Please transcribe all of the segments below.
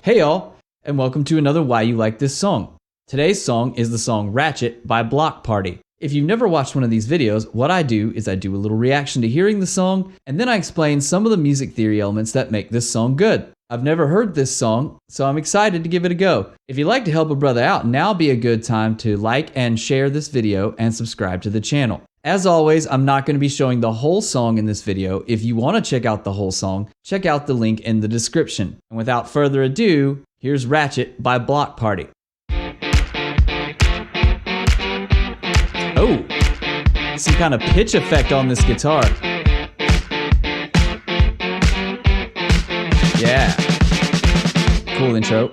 Hey y'all, and welcome to another Why You Like This Song. Today's song is the song Ratchet by Bloc Party. If you've never watched one of these videos, what I do is I do a little reaction to hearing the song, and then I explain some of the music theory elements that make this song good. I've never heard this song, so I'm excited to give it a go. If you'd like to help a brother out, now would be a good time to like and share this video and subscribe to the channel. As always, I'm not going to be showing the whole song in this video. If you want to check out the whole song, check out the link in the description. And without further ado, here's Ratchet by Bloc Party. Oh, some kind of pitch effect on this guitar. Yeah. Cool intro.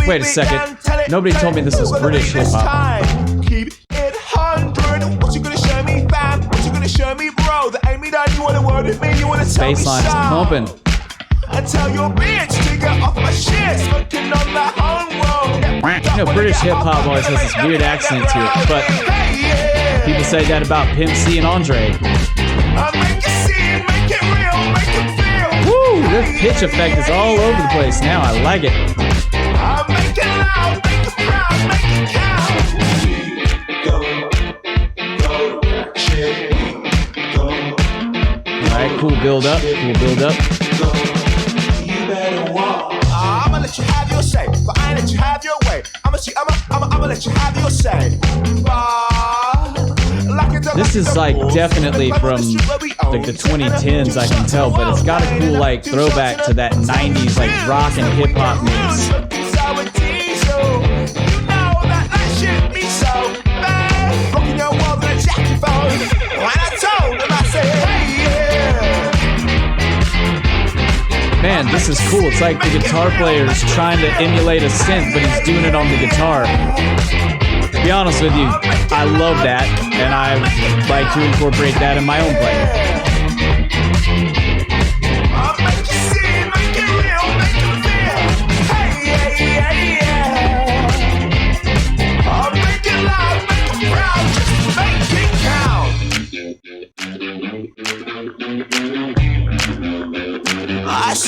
Wait a second. Nobody told me this was British hip hop. Keep it 100. What you gonna show me, fam? What you gonna show me, bro? That ain't me that you wanna word with me. You wanna tell me so. Bassline is pumping. And tell your bitch to get off my shit. Smoking on the homeworld. You know, British hip hop always has this weird accent to it, but people say that about Pimp C and Andre. Make it see, make it real, make it feel. Woo! This pitch effect is all over the place now. I like it. Make it loud, make it proud, make it count. Alright, cool build up, cool build up. I'ma let you have your say, but I ain't let you have your way. I'ma let you have your say. This is like definitely from like the 2010s, I can tell, but it's got a cool like throwback to that 90s like rock and hip hop mix. Man, this is cool. It's like the guitar player's trying to emulate a synth, but he's doing it on the guitar. To be honest with you, I love that, and I like to incorporate that in my own playing.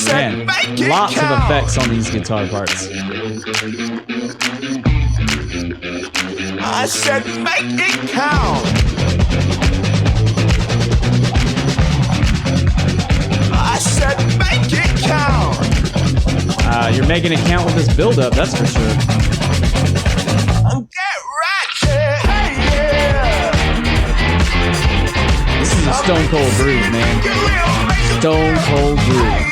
Man, lots of effects on these guitar parts. I said make it count. I said make it count. You're making it count with this build-up, that's for sure. Get ratchet, hey yeah. This is a stone cold groove, man. Stone cold groove.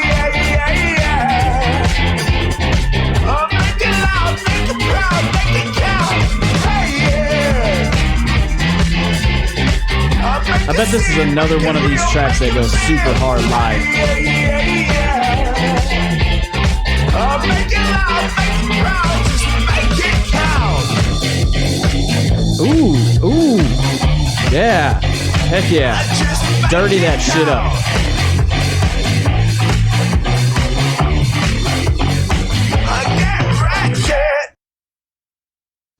I bet this is another one of these tracks that goes super hard live. Ooh, ooh. Yeah. Heck yeah. Dirty that shit up.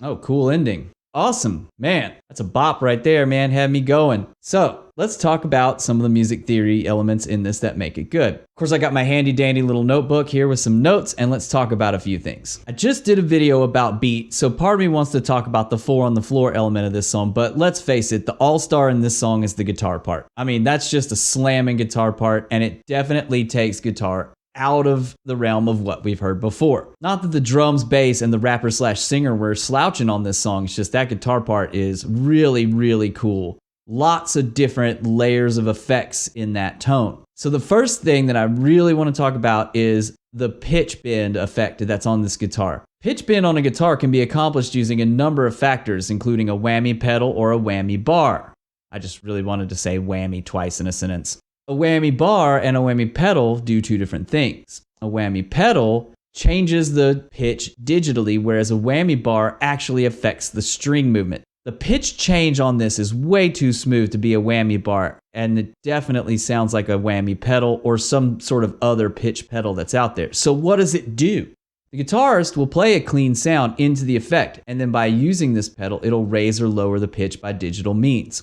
Oh, cool ending. Awesome. Man, that's a bop right there, man. Had me going. So let's talk about some of the music theory elements in this that make it good. Of course, I got my handy dandy little notebook here with some notes, and let's talk about a few things. I just did a video about beat, so part of me wants to talk about the 4 on the floor element of this song, but let's face it, the all-star in this song is the guitar part. I mean, that's just a slamming guitar part, and it definitely takes guitar out of the realm of what we've heard before. Not that the drums, bass, and the rapper/singer were slouching on this song, it's just that guitar part is really, really cool. Lots of different layers of effects in that tone. So the first thing that I really want to talk about is the pitch bend effect that's on this guitar. Pitch bend on a guitar can be accomplished using a number of factors, including a whammy pedal or a whammy bar. I just really wanted to say whammy twice in a sentence. A whammy bar and a whammy pedal do two different things. A whammy pedal changes the pitch digitally, whereas a whammy bar actually affects the string movement. The pitch change on this is way too smooth to be a whammy bar, and it definitely sounds like a whammy pedal or some sort of other pitch pedal that's out there. So what does it do? The guitarist will play a clean sound into the effect, and then by using this pedal, it'll raise or lower the pitch by digital means.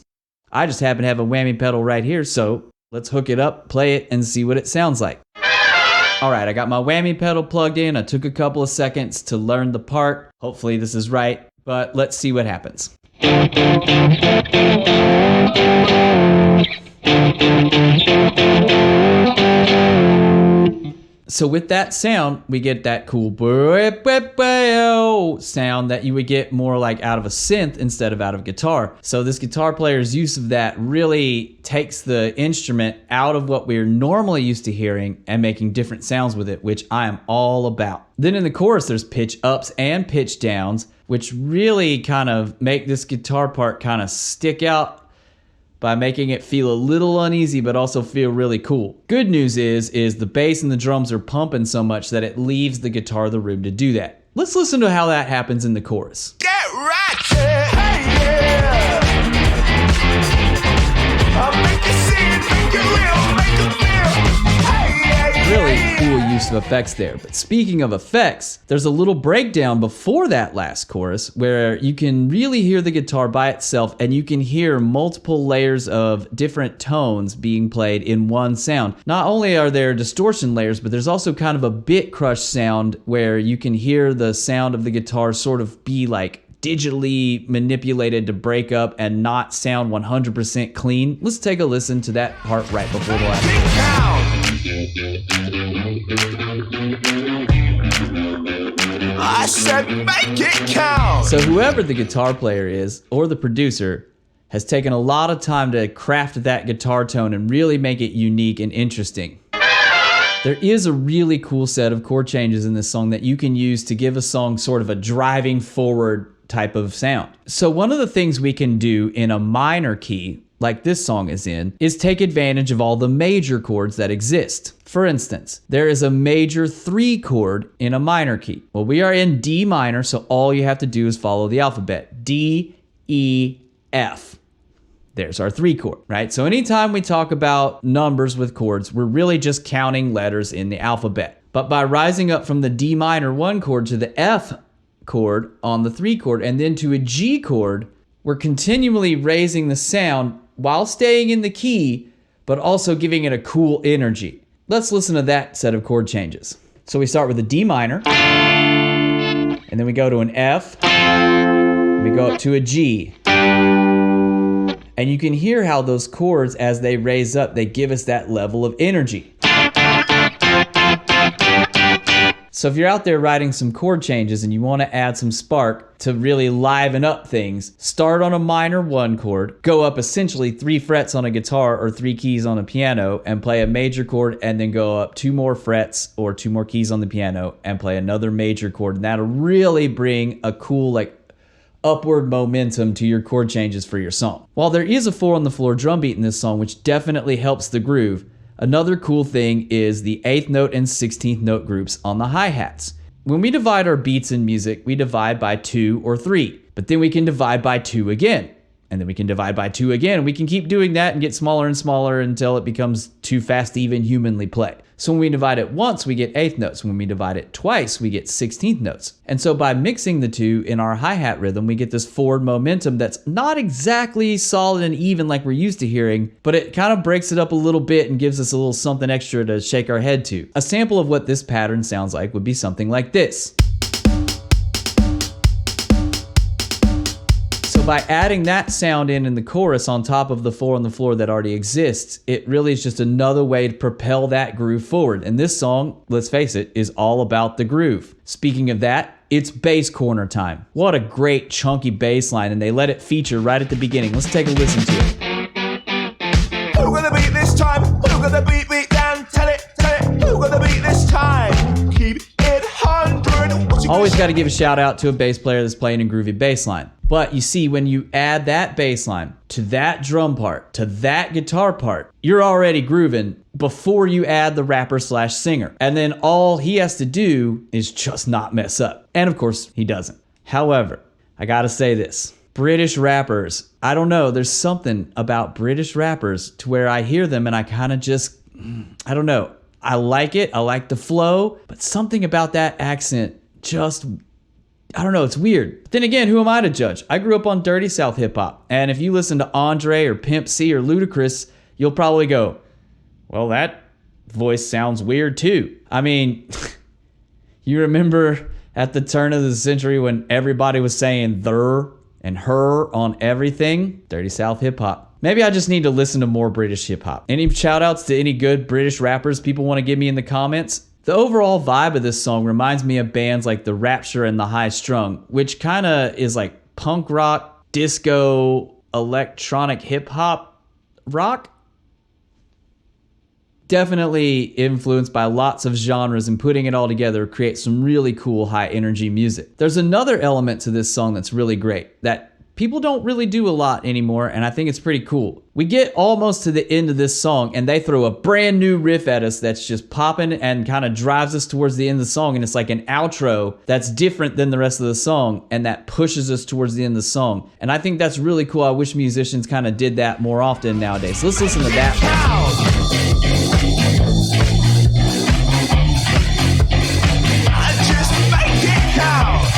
I just happen to have a whammy pedal right here, so let's hook it up, play it, and see what it sounds like. All right, I got my whammy pedal plugged in. I took a couple of seconds to learn the part. Hopefully this is right, but let's see what happens. So with that sound, we get that cool sound that you would get more like out of a synth instead of out of guitar. So this guitar player's use of that really takes the instrument out of what we're normally used to hearing and making different sounds with it, which I am all about. Then in the chorus, there's pitch ups and pitch downs, which really kind of make this guitar part kind of stick out by making it feel a little uneasy but also feel really cool. Good news is the bass and the drums are pumping so much that it leaves the guitar the room to do that. Let's listen to how that happens in the chorus. Get ratchet, hey yeah. I'll make you see it, make it real, make it feel. Hey yeah, Really cool use of effects there. But speaking of effects, there's a little breakdown before that last chorus where you can really hear the guitar by itself and you can hear multiple layers of different tones being played in one sound. Not only are there distortion layers, but there's also kind of a bit crush sound where you can hear the sound of the guitar sort of be like digitally manipulated to break up and not sound 100% clean. Let's take a listen to that part right before the last chorus. I said make it count. So whoever the guitar player is or the producer has taken a lot of time to craft that guitar tone and really make it unique and interesting. There is a really cool set of chord changes in this song that you can use to give a song sort of a driving forward type of sound. So one of the things we can do in a minor key, like this song is in, is take advantage of all the major chords that exist. For instance, there is a major 3 chord in a minor key. Well, we are in D minor, so all you have to do is follow the alphabet. D, E, F. There's our 3 chord, right? So anytime we talk about numbers with chords, we're really just counting letters in the alphabet. But by rising up from the D minor 1 chord to the F chord on the 3 chord and then to a G chord, we're continually raising the sound while staying in the key, but also giving it a cool energy. Let's listen to that set of chord changes. So we start with a D minor, and then we go to an F, we go up to a G. And you can hear how those chords, as they raise up, they give us that level of energy. So if you're out there writing some chord changes and you want to add some spark to really liven up things, start on a minor 1 chord, go up essentially 3 frets on a guitar or 3 keys on a piano and play a major chord, and then go up 2 more frets or 2 more keys on the piano and play another major chord. And that'll really bring a cool like upward momentum to your chord changes for your song. While there is a 4 on the floor drum beat in this song, which definitely helps the groove, another cool thing is the 8th note and 16th note groups on the hi-hats. When we divide our beats in music, we divide by 2 or 3, but then we can divide by 2 again, and then we can divide by 2 again. We can keep doing that and get smaller and smaller until it becomes too fast to even humanly play. So when we divide it once, we get 8th notes. When we divide it twice, we get 16th notes. And so by mixing the two in our hi-hat rhythm, we get this forward momentum that's not exactly solid and even like we're used to hearing, but it kind of breaks it up a little bit and gives us a little something extra to shake our head to. A sample of what this pattern sounds like would be something like this. By adding that sound in the chorus on top of the 4 on the floor that already exists, it really is just another way to propel that groove forward. And this song, let's face it, is all about the groove. Speaking of that, it's bass corner time. What a great chunky bass line, and they let it feature right at the beginning. Let's take a listen to it. Who gonna beat this time? Who gonna beat down? Tell it. Who gonna beat this time? Keep it 100. Always got to give a shout out to a bass player that's playing a groovy bass line. But you see, when you add that bass line to that drum part, to that guitar part, you're already grooving before you add the rapper/singer. And then all he has to do is just not mess up. And of course, he doesn't. However, I gotta say this. British rappers, I don't know, there's something about British rappers to where I hear them and I kind of just, I don't know. I like it, I like the flow, but something about that accent just, I don't know, it's weird. But then again, who am I to judge? I grew up on Dirty South hip hop, and if you listen to Andre or Pimp C or Ludacris, you'll probably go, well, that voice sounds weird too. I mean, you remember at the turn of the century when everybody was saying "ther" and "her" on everything? Dirty South hip hop. Maybe I just need to listen to more British hip hop. Any shout outs to any good British rappers people want to give me in the comments? The overall vibe of this song reminds me of bands like The Rapture and The High Strung, which kind of is like punk rock, disco, electronic hip hop rock. Definitely influenced by lots of genres, and putting it all together creates some really cool high energy music. There's another element to this song that's really great that people don't really do a lot anymore, and I think it's pretty cool. We get almost to the end of this song and they throw a brand new riff at us that's just popping and kind of drives us towards the end of the song, and it's like an outro that's different than the rest of the song and that pushes us towards the end of the song. And I think that's really cool. I wish musicians kind of did that more often nowadays. So let's listen to that.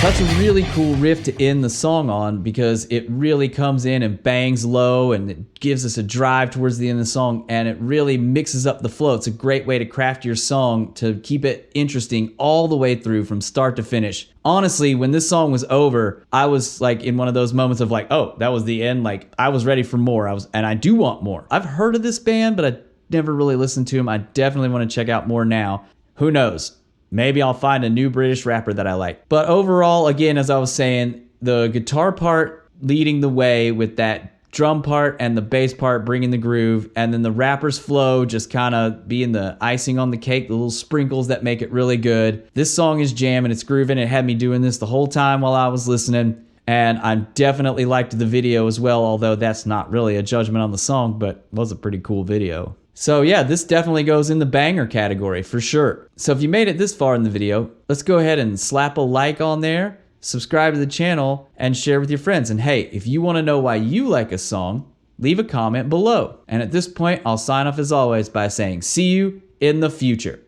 That's a really cool riff to end the song on because it really comes in and bangs low and it gives us a drive towards the end of the song, and it really mixes up the flow. It's a great way to craft your song to keep it interesting all the way through from start to finish. Honestly, when this song was over, I was like in one of those moments of like, oh, that was the end. Like I was ready for more. And I do want more. I've heard of this band, but I never really listened to them. I definitely want to check out more now. Who knows? Maybe I'll find a new British rapper that I like. But overall, again, as I was saying, the guitar part leading the way with that drum part and the bass part bringing the groove, and then the rapper's flow just kind of being the icing on the cake, the little sprinkles that make it really good. This song is jamming, it's grooving. It had me doing this the whole time while I was listening. And I definitely liked the video as well, although that's not really a judgment on the song, but it was a pretty cool video. So yeah, this definitely goes in the banger category for sure. So if you made it this far in the video, let's go ahead and slap a like on there, subscribe to the channel, and share with your friends. And hey, if you want to know why you like a song, leave a comment below. And at this point, I'll sign off as always by saying, see you in the future.